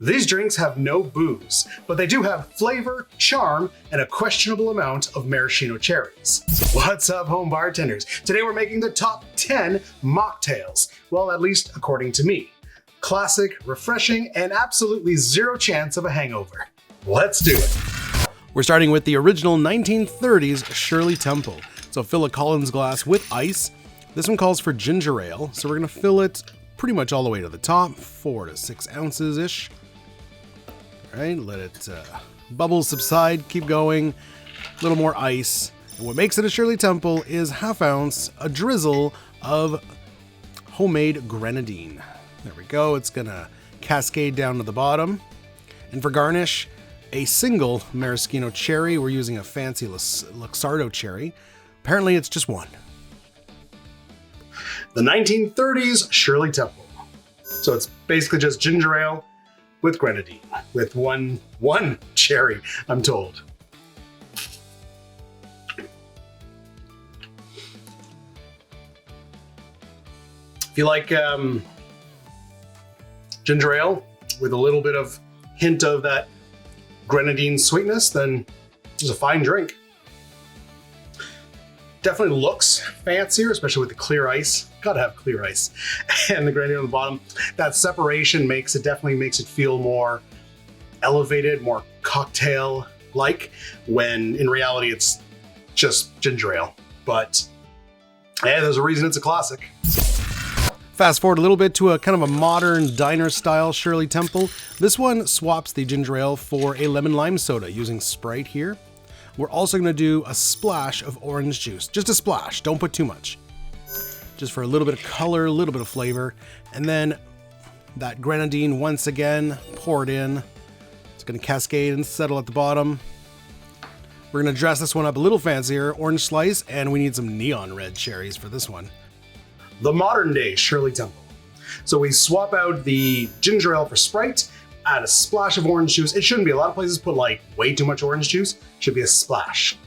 These drinks have no booze, but they do have flavor, charm, and a questionable amount of maraschino cherries. What's up, home bartenders? Today we're making the top 10 mocktails. Well, at least according to me. Classic, refreshing, and absolutely zero chance of a hangover. Let's do it. We're starting with the original 1930s Shirley Temple. So fill a Collins glass with ice. This one calls for ginger ale, so we're gonna fill it pretty much all the way to the top, 4 to 6 ounces-ish. All right, let it bubbles subside, keep going, a little more ice. And what makes it a Shirley Temple is ½ ounce, a drizzle of homemade grenadine. There we go, it's gonna cascade down to the bottom. And for garnish, a single maraschino cherry. We're using a fancy Luxardo cherry. Apparently it's just one. The 1930s Shirley Temple. So it's basically just ginger ale with grenadine, with one cherry, I'm told. If you like ginger ale with a little bit of hint of that grenadine sweetness, then it's a fine drink. Definitely looks fancier, especially with the clear ice. Gotta have clear ice. And the grenadine on the bottom. That separation definitely makes it feel more elevated, more cocktail-like, when in reality it's just ginger ale. But yeah, there's a reason it's a classic. Fast forward a little bit to a kind of a modern diner-style Shirley Temple. This one swaps the ginger ale for a lemon lime soda using Sprite here. We're also going to do a splash of orange juice. Just a splash, don't put too much. Just for a little bit of color, a little bit of flavor. And then that grenadine, once again, pour it in. It's going to cascade and settle at the bottom. We're going to dress this one up a little fancier, orange slice, and we need some neon red cherries for this one. The modern day Shirley Temple. So we swap out the ginger ale for Sprite, add a splash of orange juice. It shouldn't be. A lot of places put like way too much orange juice. It should be a splash.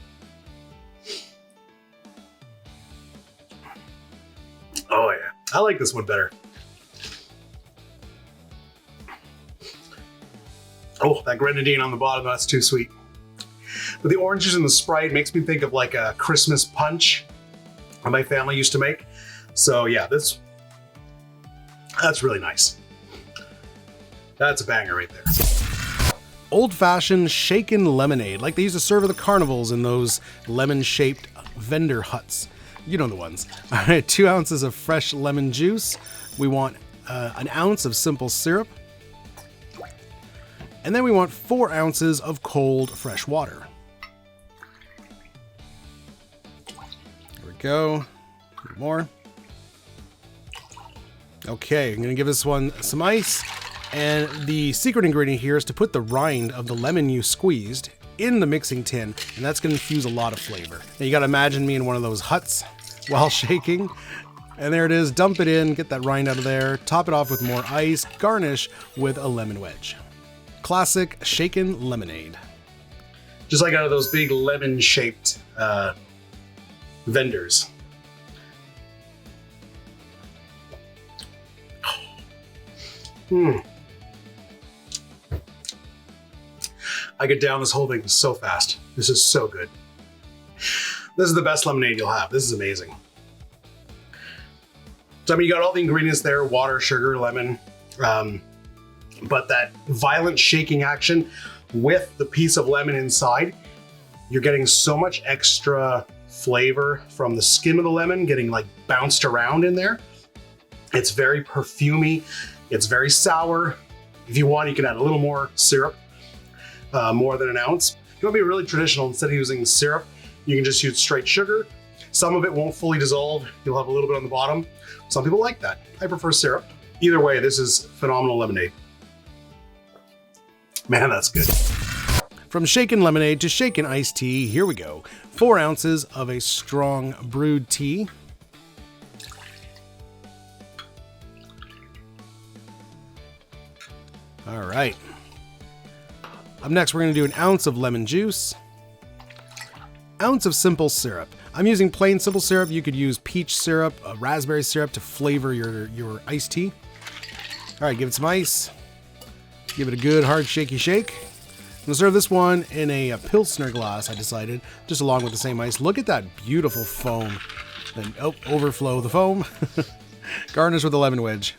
Oh yeah, I like this one better. Oh, that grenadine on the bottom, that's too sweet. But the orange juice and the Sprite makes me think of like a Christmas punch that my family used to make. So yeah, that's really nice. That's a banger right there. Old-fashioned shaken lemonade, like they used to serve at the carnivals in those lemon-shaped vendor huts. You know the ones. All right, 2 ounces of fresh lemon juice. We want an ounce of simple syrup. And then we want 4 ounces of cold fresh water. There we go. A little more. Okay, I'm gonna give this one some ice. And the secret ingredient here is to put the rind of the lemon you squeezed in the mixing tin, and that's gonna infuse a lot of flavor. Now you gotta imagine me in one of those huts while shaking. And there it is, dump it in, get that rind out of there, top it off with more ice, garnish with a lemon wedge. Classic shaken lemonade. Just like out of those big lemon-shaped vendors. I could down this whole thing so fast. This is so good. This is the best lemonade you'll have. This is amazing. So I mean, you got all the ingredients there, water, sugar, lemon, but that violent shaking action with the piece of lemon inside, you're getting so much extra flavor from the skin of the lemon getting like bounced around in there. It's very perfumey. It's very sour. If you want, you can add a little more syrup, more than an ounce. If you want to be really traditional, instead of using syrup, you can just use straight sugar. Some of it won't fully dissolve. You'll have a little bit on the bottom. Some people like that. I prefer syrup. Either way, this is phenomenal lemonade. Man, that's good. From shaken lemonade to shaken iced tea, here we go. 4 ounces of a strong brewed tea. All right. Up next, we're going to do an ounce of lemon juice, ounce of simple syrup. I'm using plain simple syrup. You could use peach syrup, raspberry syrup to flavor your iced tea. All right, give it some ice. Give it a good hard shaky shake. I'm gonna serve this one in a Pilsner glass, I decided, just along with the same ice. Look at that beautiful foam. And overflow the foam. Garnish with a lemon wedge.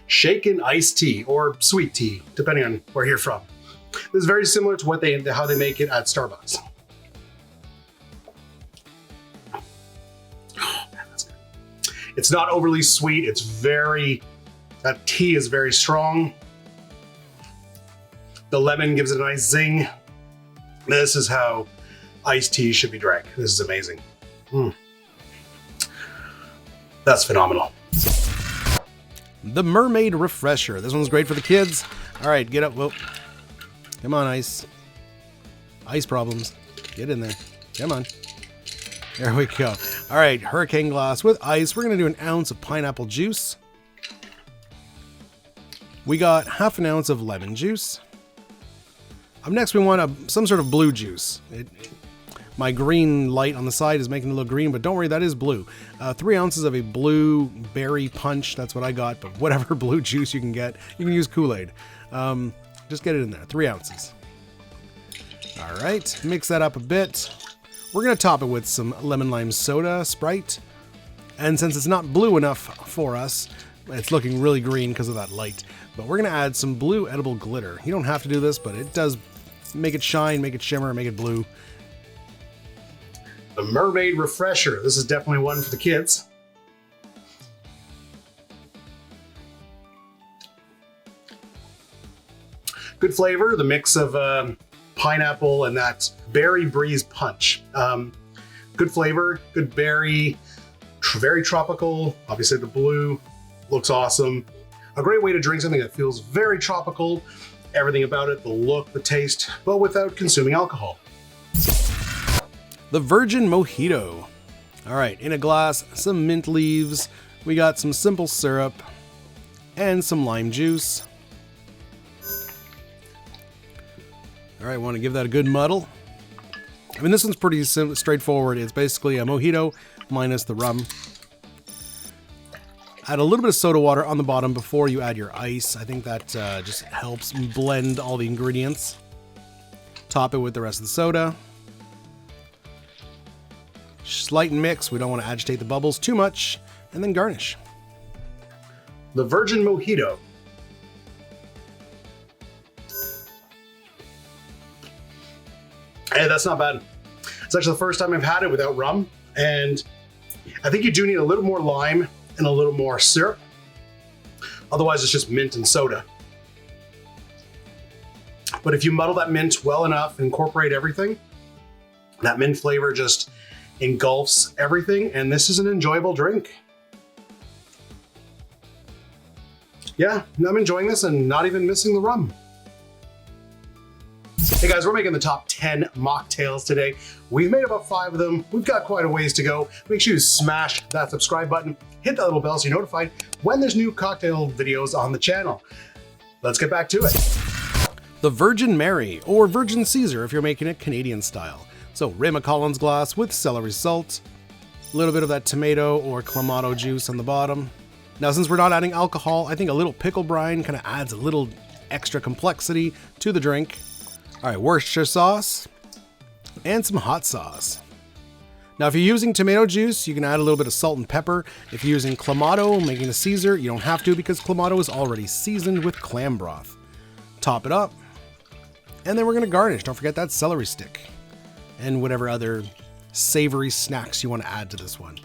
Shaken iced tea or sweet tea, depending on where you're from. This is very similar to how they make it at Starbucks. Oh, man, that's good. It's not overly sweet. That tea is very strong. The lemon gives it a nice zing. This is how iced tea should be drank. This is amazing. That's phenomenal. The Mermaid Refresher. This one's great for the kids. All right, get up. Whoa. Come on, ice. Ice problems. Get in there. Come on. There we go. All right, hurricane glass with ice. We're going to do an ounce of pineapple juice. We got half an ounce of lemon juice. Up next, we want some sort of blue juice. My green light on the side is making it look green, but don't worry, that is blue. 3 ounces of a blue berry punch. That's what I got, but whatever blue juice you can get. You can use Kool-Aid. Just get it in there, 3 ounces. All right, mix that up a bit. We're gonna top it with some lemon lime soda, Sprite. And since it's not blue enough for us, it's looking really green because of that light. But we're gonna add some blue edible glitter. You don't have to do this, but it does make it shine, make it shimmer, make it blue. The Mermaid Refresher. This is definitely one for the kids. Good flavor, the mix of pineapple and that berry breeze punch. Good flavor, good berry, very tropical. Obviously the blue looks awesome. A great way to drink something that feels very tropical. Everything about it, the look, the taste, but without consuming alcohol. The Virgin Mojito. All right, in a glass, some mint leaves. We got some simple syrup and some lime juice. All right, want to give that a good muddle. I mean, this one's pretty straightforward. It's basically a mojito minus the rum. Add a little bit of soda water on the bottom before you add your ice. I think that just helps blend all the ingredients. Top it with the rest of the soda. Slight mix. We don't want to agitate the bubbles too much. And then garnish. The Virgin Mojito. Hey, that's not bad. It's actually the first time I've had it without rum. And I think you do need a little more lime and a little more syrup. Otherwise, it's just mint and soda. But if you muddle that mint well enough, incorporate everything, that mint flavor just engulfs everything, and this is an enjoyable drink. Yeah, I'm enjoying this and not even missing the rum. Hey guys, we're making the top 10 mocktails today. We've made about 5 of them. We've got quite a ways to go. Make sure you smash that subscribe button, hit that little bell so you're notified when there's new cocktail videos on the channel. Let's get back to it. The Virgin Mary, or Virgin Caesar if you're making it Canadian style. So rim a Collins glass with celery salt, a little bit of that tomato or clamato juice on the bottom. Now, since we're not adding alcohol, I think a little pickle brine kind of adds a little extra complexity to the drink. All right, Worcestershire sauce and some hot sauce. Now, if you're using tomato juice, you can add a little bit of salt and pepper. If you're using clamato, making a Caesar, you don't have to because clamato is already seasoned with clam broth. Top it up, and then we're gonna garnish. Don't forget that celery stick and whatever other savory snacks you want to add to this one.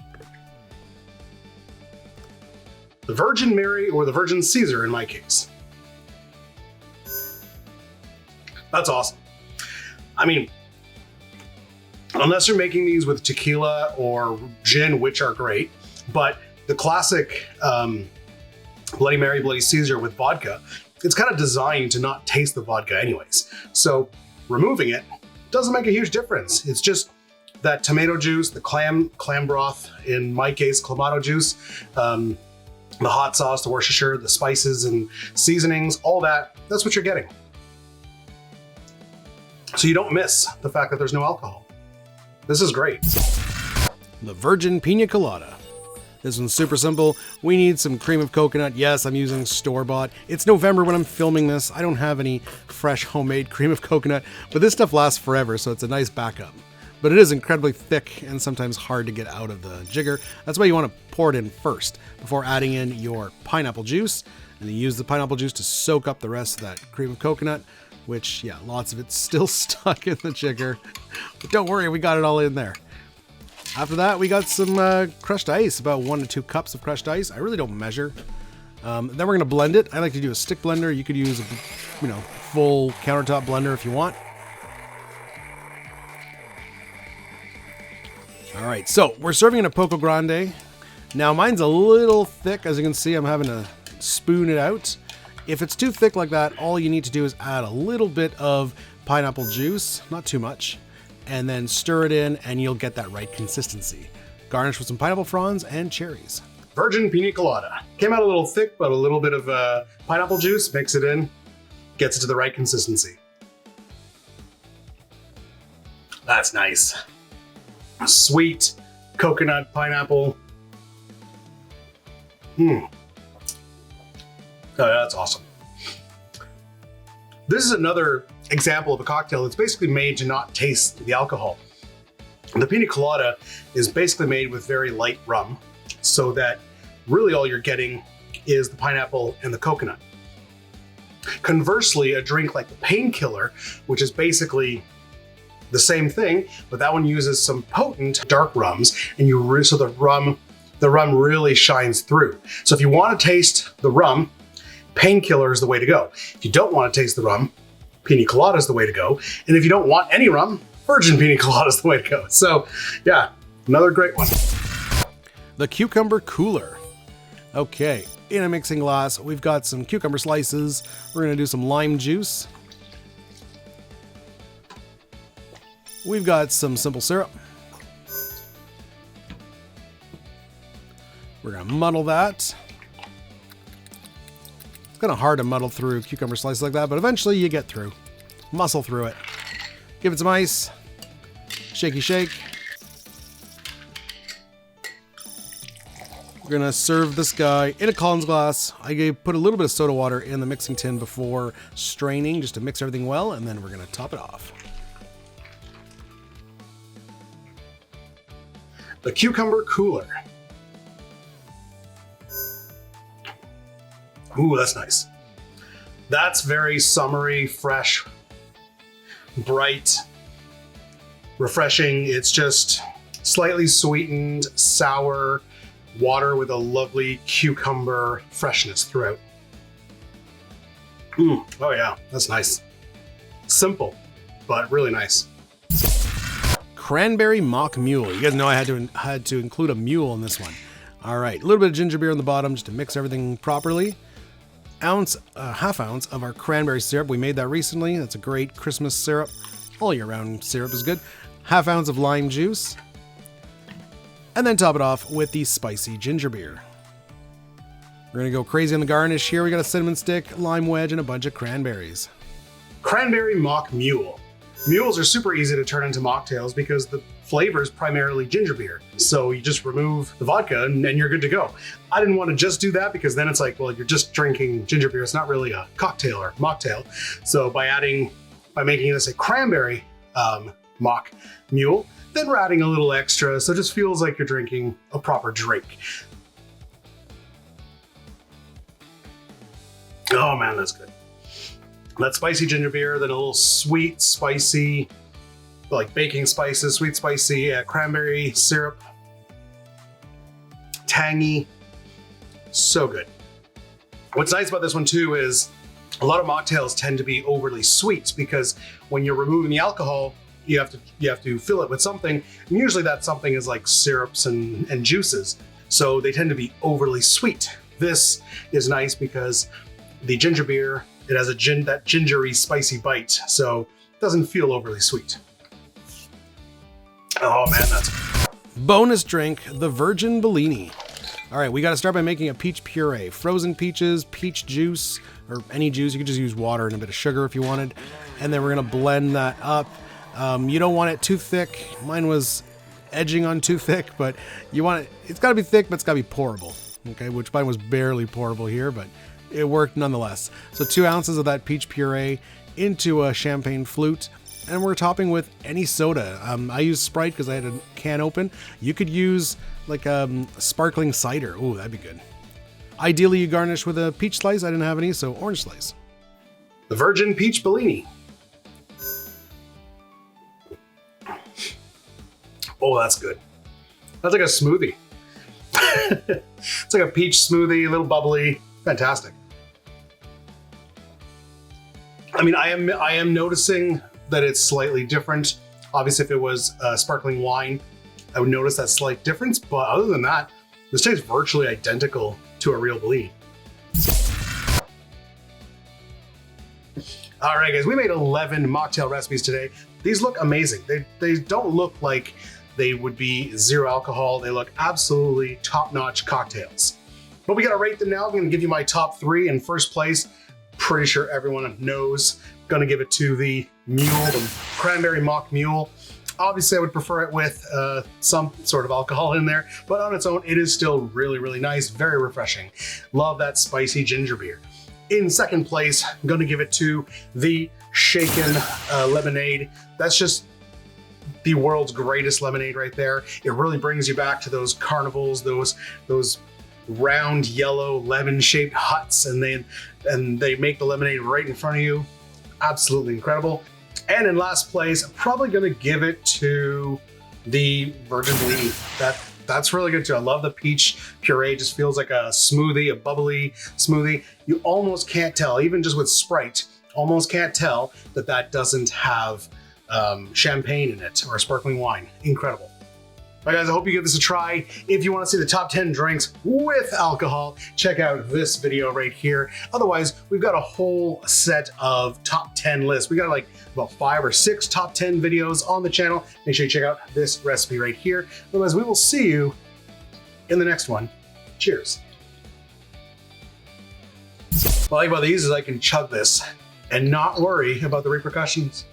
The Virgin Mary, or the Virgin Caesar in my case. That's awesome. I mean, unless you're making these with tequila or gin, which are great, but the classic Bloody Mary, Bloody Caesar with vodka, it's kind of designed to not taste the vodka anyways. So removing it doesn't make a huge difference. It's just that tomato juice, the clam broth, in my case, clamato juice, the hot sauce, the Worcestershire, the spices and seasonings, all that, that's what you're getting. So you don't miss the fact that there's no alcohol. This is great. The Virgin Piña Colada. This one's super simple. We need some cream of coconut. Yes, I'm using store-bought. It's November when I'm filming this. I don't have any fresh homemade cream of coconut, but this stuff lasts forever, so it's a nice backup. But it is incredibly thick and sometimes hard to get out of the jigger. That's why you want to pour it in first before adding in your pineapple juice. And then use the pineapple juice to soak up the rest of that cream of coconut, which, yeah, lots of it's still stuck in the jigger. But don't worry, we got it all in there. After that, we got some crushed ice, about 1 to 2 cups of crushed ice. I really don't measure. Then we're going to blend it. I like to do a stick blender. You could use a, full countertop blender if you want. All right, so we're serving in a Poco Grande. Now mine's a little thick. As you can see, I'm having to spoon it out. If it's too thick like that, all you need to do is add a little bit of pineapple juice, not too much, and then stir it in and you'll get that right consistency. Garnish with some pineapple fronds and cherries. Virgin Piña Colada. Came out a little thick, but a little bit of pineapple juice, mix it in, gets it to the right consistency. That's nice. Sweet coconut pineapple. Oh, that's awesome. This is another example of a cocktail that's basically made to not taste the alcohol. The Piña Colada is basically made with very light rum, so that really all you're getting is the pineapple and the coconut. Conversely, a drink like the Painkiller, which is basically the same thing, but that one uses some potent dark rums, and so the rum really shines through. So if you want to taste the rum, Painkiller is the way to go. If you don't want to taste the rum, Piña Colada is the way to go. And if you don't want any rum, Virgin Piña Colada is the way to go. So yeah, another great one. The Cucumber Cooler. Okay, in a mixing glass, we've got some cucumber slices. We're gonna do some lime juice. We've got some simple syrup. We're gonna muddle that. It's kind of hard to muddle through cucumber slices like that, but eventually you get through. Muscle through it. Give it some ice. Shaky shake. We're gonna serve this guy in a Collins glass. I put a little bit of soda water in the mixing tin before straining, just to mix everything well, and then we're gonna top it off. The Cucumber Cooler. Ooh, that's nice. That's very summery, fresh, bright, refreshing. It's just slightly sweetened, sour water with a lovely cucumber freshness throughout. Oh yeah, that's nice. Simple, but really nice. Cranberry Mock Mule. You guys know I had to include a mule in this one. All right, a little bit of ginger beer on the bottom just to mix everything properly. Half ounce of our cranberry syrup. We made that recently. That's a great Christmas syrup. All year round syrup is good. Half ounce of lime juice. And then top it off with the spicy ginger beer. We're gonna go crazy on the garnish here. We got a cinnamon stick, lime wedge, and a bunch of cranberries. Cranberry Mock Mule. Mules are super easy to turn into mocktails because the flavor is primarily ginger beer. So you just remove the vodka and you're good to go. I didn't want to just do that because then it's like, well, you're just drinking ginger beer. It's not really a cocktail or mocktail. So by making this a cranberry mock mule, then we're adding a little extra. So it just feels like you're drinking a proper drink. Oh man, that's good. That spicy ginger beer, then a little sweet, spicy, like baking spices, sweet, spicy cranberry syrup. Tangy. So good. What's nice about this one too is a lot of mocktails tend to be overly sweet because when you're removing the alcohol, you have to fill it with something. And usually that something is like syrups and juices. So they tend to be overly sweet. This is nice because the ginger beer, it has that gingery, spicy bite, so it doesn't feel overly sweet. Oh man, that's... Bonus drink, the Virgin Bellini. All right, we got to start by making a peach puree. Frozen peaches, peach juice, or any juice. You could just use water and a bit of sugar if you wanted. And then we're gonna blend that up. You don't want it too thick. Mine was edging on too thick, but you want it's got to be thick, but it's got to be pourable. Okay, which mine was barely pourable here, but it worked nonetheless. So 2 ounces of that peach puree into a champagne flute, and we're topping with any soda. I used Sprite because I had a can open. You could use like sparkling cider. Ooh, that'd be good. Ideally, you garnish with a peach slice. I didn't have any, so orange slice. The Virgin Peach Bellini. Oh, that's good. That's like a smoothie. It's like a peach smoothie, a little bubbly, fantastic. I mean, I am noticing that it's slightly different. Obviously, if it was sparkling wine, I would notice that slight difference. But other than that, this tastes virtually identical to a real Bellini. All right, guys, we made 11 mocktail recipes today. These look amazing. They don't look like they would be 0 alcohol. They look absolutely top-notch cocktails. But we gotta rate them now. I'm gonna give you my top 3. In first place, pretty sure everyone knows, gonna give it to the Mule, the Cranberry Mock Mule. Obviously, I would prefer it with some sort of alcohol in there, but on its own, it is still really, really nice, very refreshing. Love that spicy ginger beer. In second place, I'm gonna give it to the Shaken Lemonade. That's just the world's greatest lemonade right there. It really brings you back to those carnivals, those round yellow lemon-shaped huts, and they make the lemonade right in front of you. Absolutely incredible. And in last place, I'm probably gonna give it to the Virgin Bellini. That's really good too. I love the peach puree. It just feels like a smoothie, a bubbly smoothie. You almost can't tell, even just with Sprite, almost can't tell that doesn't have champagne in it or sparkling wine. Incredible. All right, guys, I hope you give this a try. If you want to see the top 10 drinks with alcohol, check out this video right here. Otherwise, we've got a whole set of top 10 lists. We got like about 5 or 6 top 10 videos on the channel. Make sure you check out this recipe right here. Otherwise, we will see you in the next one. Cheers. What I like about these is I can chug this and not worry about the repercussions.